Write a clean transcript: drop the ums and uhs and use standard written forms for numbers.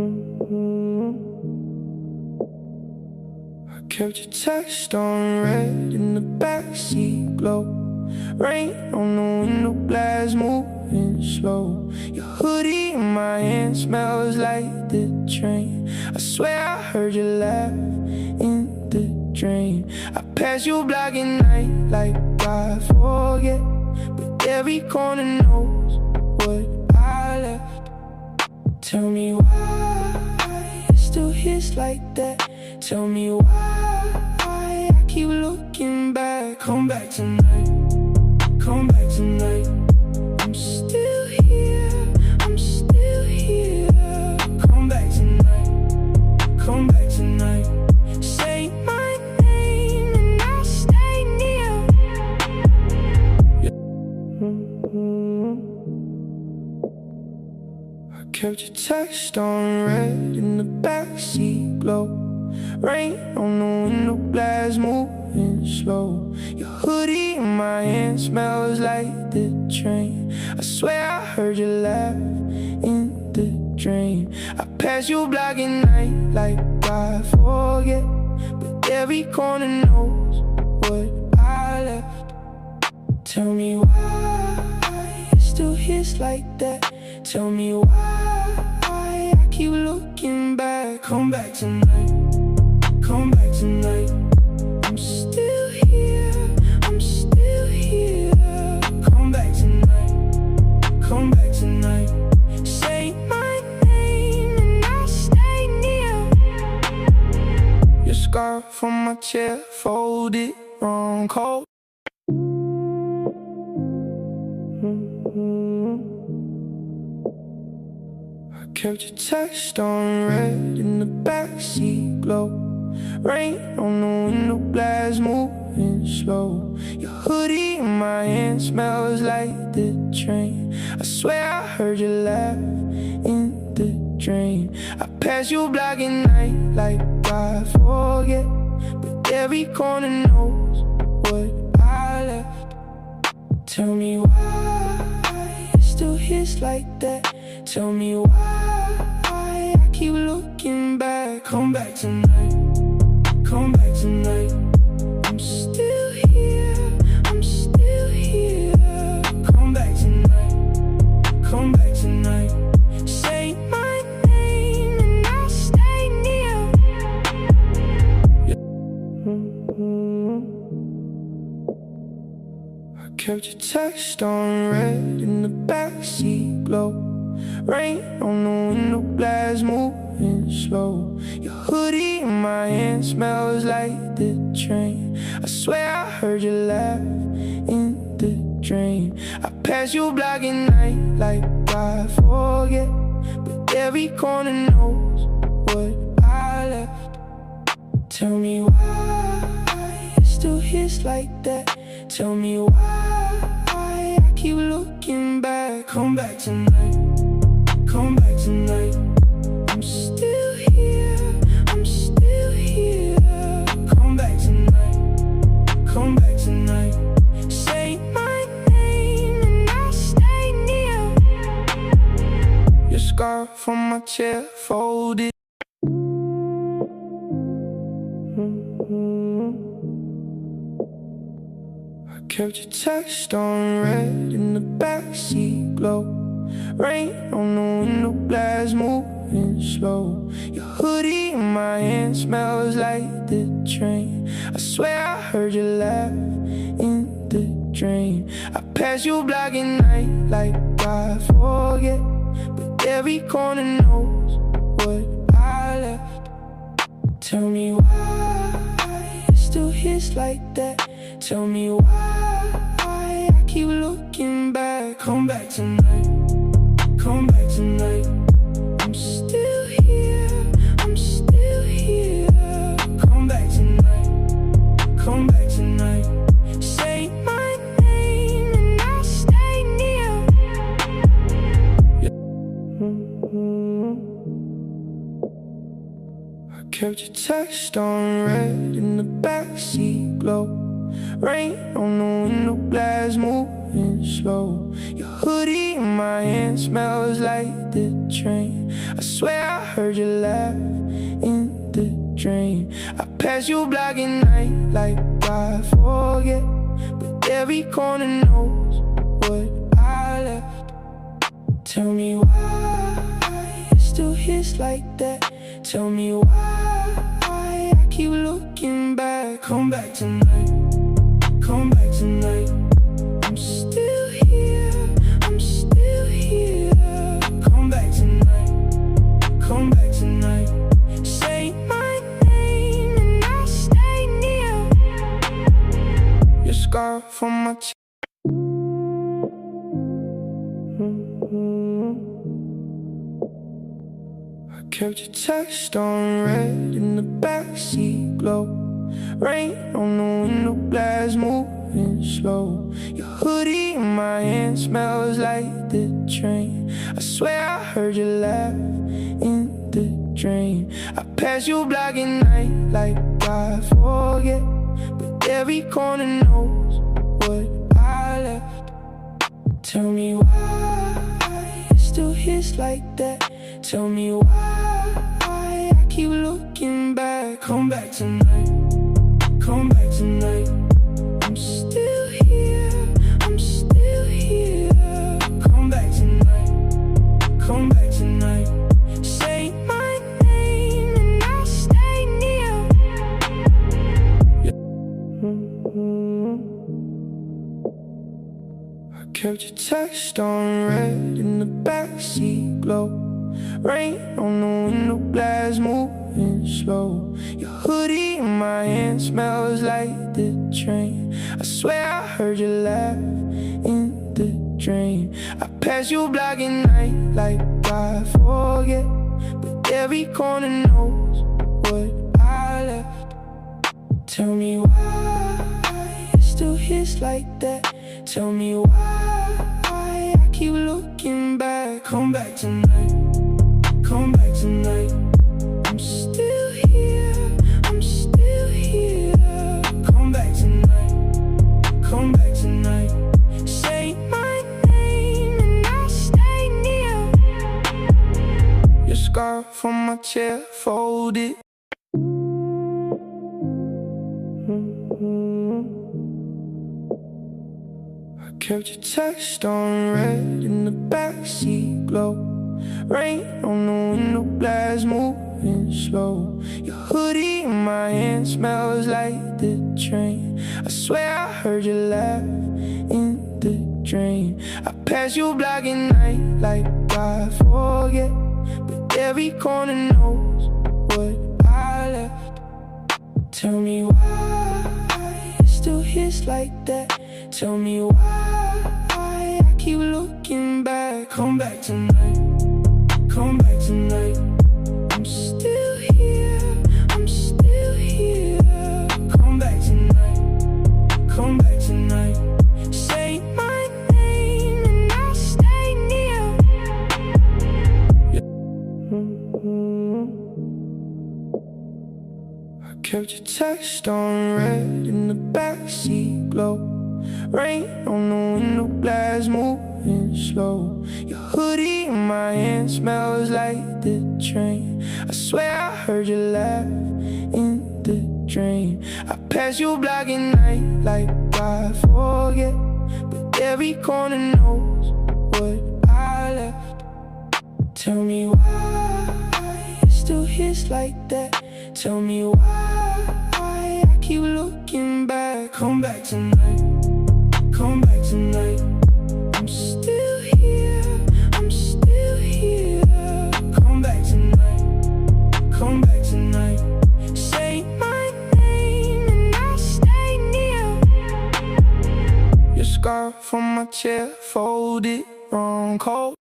I kept your text on red in the backseat glow. Rain on the window glass moving slow. Your hoodie in my hand smells like the train. I swear I heard you laugh in the drain. I pass your block at night like I forget, but every corner knows what I left. Tell me why it still hits like that. Tell me why I keep looking back. Come back tonight, come back tonight. I'm still here, I'm still here. Come back tonight, come back tonight. Say my name and I'll stay near. I kept your text on red in the backseat glow. Rain on the window glass moving slow. Your hoodie in my hand smells like the train. I swear I heard you laugh in the drain. I pass your block at night like I forget, but every corner knows what I left. Tell me why it still hits like that. Tell me why I keep looking back. Come back tonight, come back tonight. I'm still here, I'm still here. Come back tonight, come back tonight. Say my name and I'll stay near. Your scarf on my chair, folded wrong, cold. I kept your text on red in the backseat glow. Rain on the window glass moving slow. Your hoodie in my hand smells like the train. I swear I heard you laugh in the drain. I pass your block at night like I forget, but every corner knows what I left. Tell me why it still hits like that. Tell me why I keep looking back. Come back tonight, come back tonight. I'm still here, I'm still here. Come back tonight, come back tonight. Say my name and I'll stay near. I kept your text on red in the backseat glow. Rain on the window glass moving slow. Your hoodie in my hand smells like the train. I swear I heard you laugh in the drain. I pass your block at night like I forget, but every corner knows what I left. Tell me why it still hits like that. Tell me why I keep looking back. Come back tonight, come back tonight. I'm still here, I'm still here. Come back tonight, come back tonight. Say my name and I'll stay near. Your scarf on my chair, folded. I kept your text on red in the backseat glow. Rain on the window glass moving slow. Your hoodie in my hand smells like the train. I swear I heard you laugh in the drain. I pass your block at night like I forget, but every corner knows what I left. Tell me why it still hits like that. Tell me why I keep looking back. Come back tonight, come back tonight. I'm still here, I'm still here. Come back tonight, come back tonight. Say my name and I'll stay near. I kept your text on red in the backseat glow. Rain on the window glass moving moving slow. Your hoodie in my hand smells like the train. I swear I heard you laugh in the dream. I pass you block at night like I forget, but every corner knows what I left. Tell me why it still hits like that. Tell me why I keep looking back. Come back tonight, come back tonight. I'm still here, I'm still here. Come back tonight, come back tonight. Say my name and I'll stay near. Your scarf on my chest. I kept your text on red in the backseat glow. Rain on the window glass moving slow. Your hoodie in my hand smells like the train. I swear I heard you laugh in the dream. I pass you block at night like I forget, but every corner knows what I left. Tell me why it still hits like that. Tell me why I keep looking back. Come back tonight, come back tonight. I'm still here, I'm still here. Come back tonight, come back tonight. Say my name and I'll stay near. I kept your text on red in the backseat glow. Rain on the window glass moving slow. Your hoodie in my hand smells like the train. I swear I heard you laugh in the dream. I pass you block at night like I forget, but every corner knows what I left. Tell me why it still hits like that. Tell me why I keep looking back. Come back tonight, come back tonight. I'm still here, I'm still here. Come back tonight, come back tonight. Say my name and I'll stay near. Your scarf on my chair folded. I kept your text on red in the backseat glow. Rain on the window glass moving slow. Your hoodie in my hand smells like the train. I swear I heard you laugh in the dream. I pass you block at night like I forget, but every corner knows what I left. Tell me why it still hits like that. Tell me why I keep looking back. Come back tonight, come back tonight. I'm still here, I'm still here. Come back tonight, come back tonight. Say my name and I'll stay near. I kept your text on red in the backseat glow. Rain on the window glass moving slow. Your hoodie in my hand smells like the train. I swear I heard you laugh in the dream. I pass you block at night like I forget, but every corner knows what I left. Tell me why it still hits like that. Tell me why I keep looking back. Come back tonight, come back tonight. I'm still here, I'm still here. Come back tonight, come back tonight. Say my name and I'll stay near. Your scarf on my chair folded wrong cold.